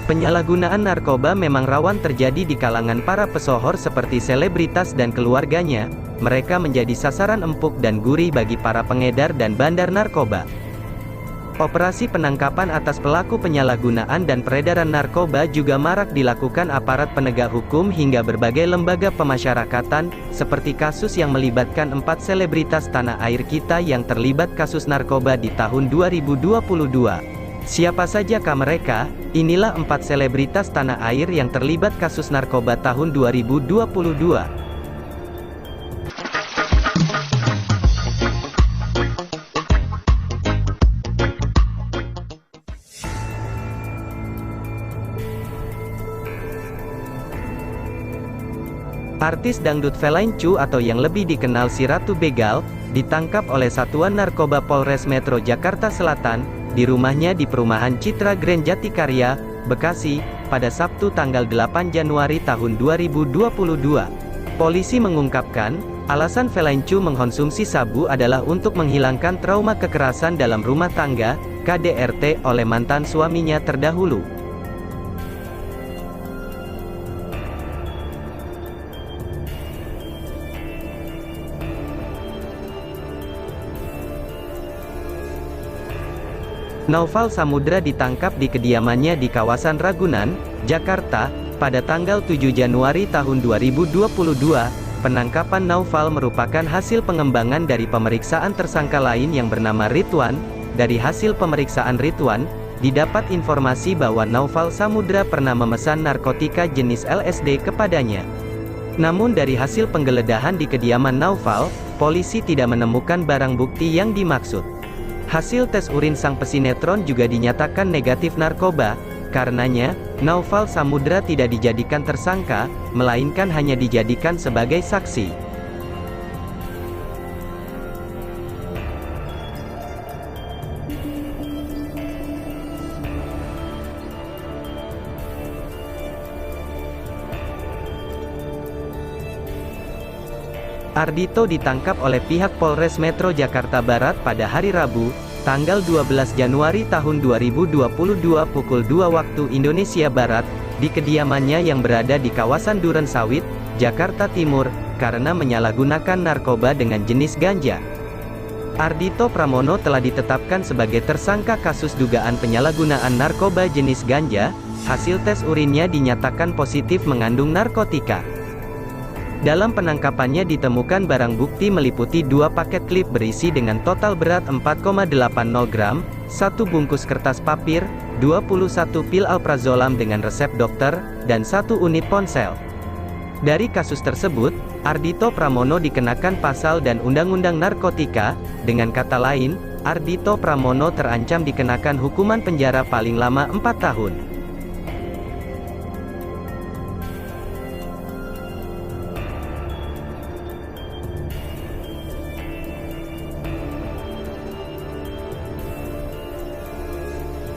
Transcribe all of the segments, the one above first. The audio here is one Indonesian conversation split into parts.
Penyalahgunaan narkoba memang rawan terjadi di kalangan para pesohor seperti selebritas dan keluarganya. Mereka menjadi sasaran empuk dan gurih bagi para pengedar dan bandar narkoba. Operasi penangkapan atas pelaku penyalahgunaan dan peredaran narkoba juga marak dilakukan aparat penegak hukum hingga berbagai lembaga pemasyarakatan, seperti kasus yang melibatkan 4 selebritas tanah air kita yang terlibat kasus narkoba di tahun 2022. Siapa sajakah mereka? Inilah 4 selebritas tanah air yang terlibat kasus narkoba tahun 2022. Artis dangdut Felaine Chu atau yang lebih dikenal si Ratu Begal, ditangkap oleh Satuan Narkoba Polres Metro Jakarta Selatan, di rumahnya di perumahan Citra Grand Jatikarya, Bekasi, pada Sabtu tanggal 8 Januari tahun 2022. Polisi mengungkapkan, alasan Felaine Chu mengkonsumsi sabu adalah untuk menghilangkan trauma kekerasan dalam rumah tangga, KDRT, oleh mantan suaminya terdahulu. Naufal Samudra ditangkap di kediamannya di kawasan Ragunan, Jakarta, pada tanggal 7 Januari tahun 2022. Penangkapan Naufal merupakan hasil pengembangan dari pemeriksaan tersangka lain yang bernama Ridwan. Dari hasil pemeriksaan Ridwan, didapat informasi bahwa Naufal Samudra pernah memesan narkotika jenis LSD kepadanya. Namun dari hasil penggeledahan di kediaman Naufal, polisi tidak menemukan barang bukti yang dimaksud. Hasil tes urin sang pesinetron juga dinyatakan negatif narkoba. Karenanya, Naufal Samudra tidak dijadikan tersangka, melainkan hanya dijadikan sebagai saksi. Ardhito ditangkap oleh pihak Polres Metro Jakarta Barat pada hari Rabu, tanggal 12 Januari tahun 2022 pukul 2 waktu Indonesia Barat, di kediamannya yang berada di kawasan Duren Sawit, Jakarta Timur, karena menyalahgunakan narkoba dengan jenis ganja. Ardhito Pramono telah ditetapkan sebagai tersangka kasus dugaan penyalahgunaan narkoba jenis ganja. Hasil tes urinnya dinyatakan positif mengandung narkotika. Dalam penangkapannya ditemukan barang bukti meliputi 2 paket klip berisi dengan total berat 4,80 gram, 1 bungkus kertas papir, 21 pil alprazolam dengan resep dokter, dan 1 unit ponsel. Dari kasus tersebut, Ardhito Pramono dikenakan pasal dan undang-undang narkotika. Dengan kata lain, Ardhito Pramono terancam dikenakan hukuman penjara paling lama 4 tahun.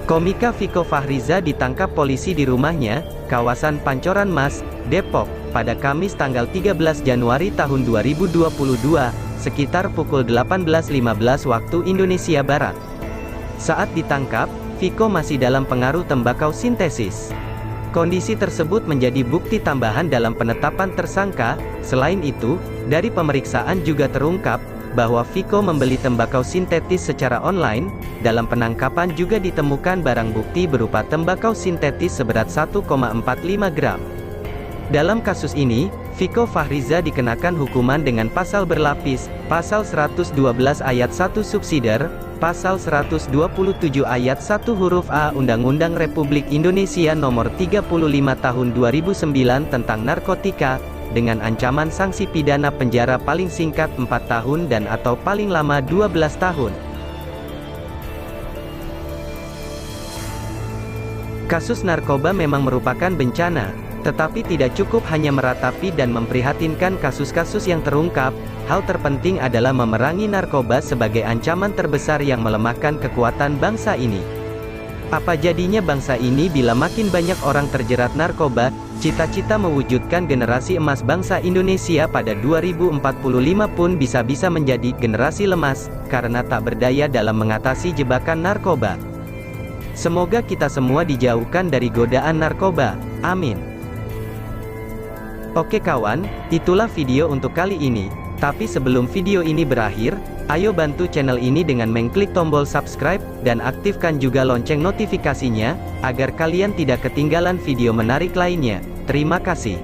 Komika Viko Fahriza ditangkap polisi di rumahnya, kawasan Pancoran Mas, Depok, pada Kamis tanggal 13 Januari tahun 2022, sekitar pukul 18.15 waktu Indonesia Barat. Saat ditangkap, Viko masih dalam pengaruh tembakau sintesis. Kondisi tersebut menjadi bukti tambahan dalam penetapan tersangka. Selain itu, dari pemeriksaan juga terungkap bahwa Viko membeli tembakau sintetis secara online. Dalam penangkapan juga ditemukan barang bukti berupa tembakau sintetis seberat 1,45 gram. Dalam kasus ini, Viko Fahriza dikenakan hukuman dengan pasal berlapis, pasal 112 ayat 1 subsidiar, pasal 127 ayat 1 huruf A Undang-Undang Republik Indonesia Nomor 35 Tahun 2009 tentang narkotika, dengan ancaman sanksi pidana penjara paling singkat 4 tahun dan atau paling lama 12 tahun. Kasus narkoba memang merupakan bencana, tetapi tidak cukup hanya meratapi dan memprihatinkan kasus-kasus yang terungkap. Hal terpenting adalah memerangi narkoba sebagai ancaman terbesar yang melemahkan kekuatan bangsa ini. Apa jadinya bangsa ini bila makin banyak orang terjerat narkoba? Cita-cita mewujudkan generasi emas bangsa Indonesia pada 2045 pun bisa-bisa menjadi generasi lemas, karena tak berdaya dalam mengatasi jebakan narkoba. Semoga kita semua dijauhkan dari godaan narkoba. Amin. Oke kawan, itulah video untuk kali ini. Tapi sebelum video ini berakhir, ayo bantu channel ini dengan mengklik tombol subscribe, dan aktifkan juga lonceng notifikasinya, agar kalian tidak ketinggalan video menarik lainnya. Terima kasih.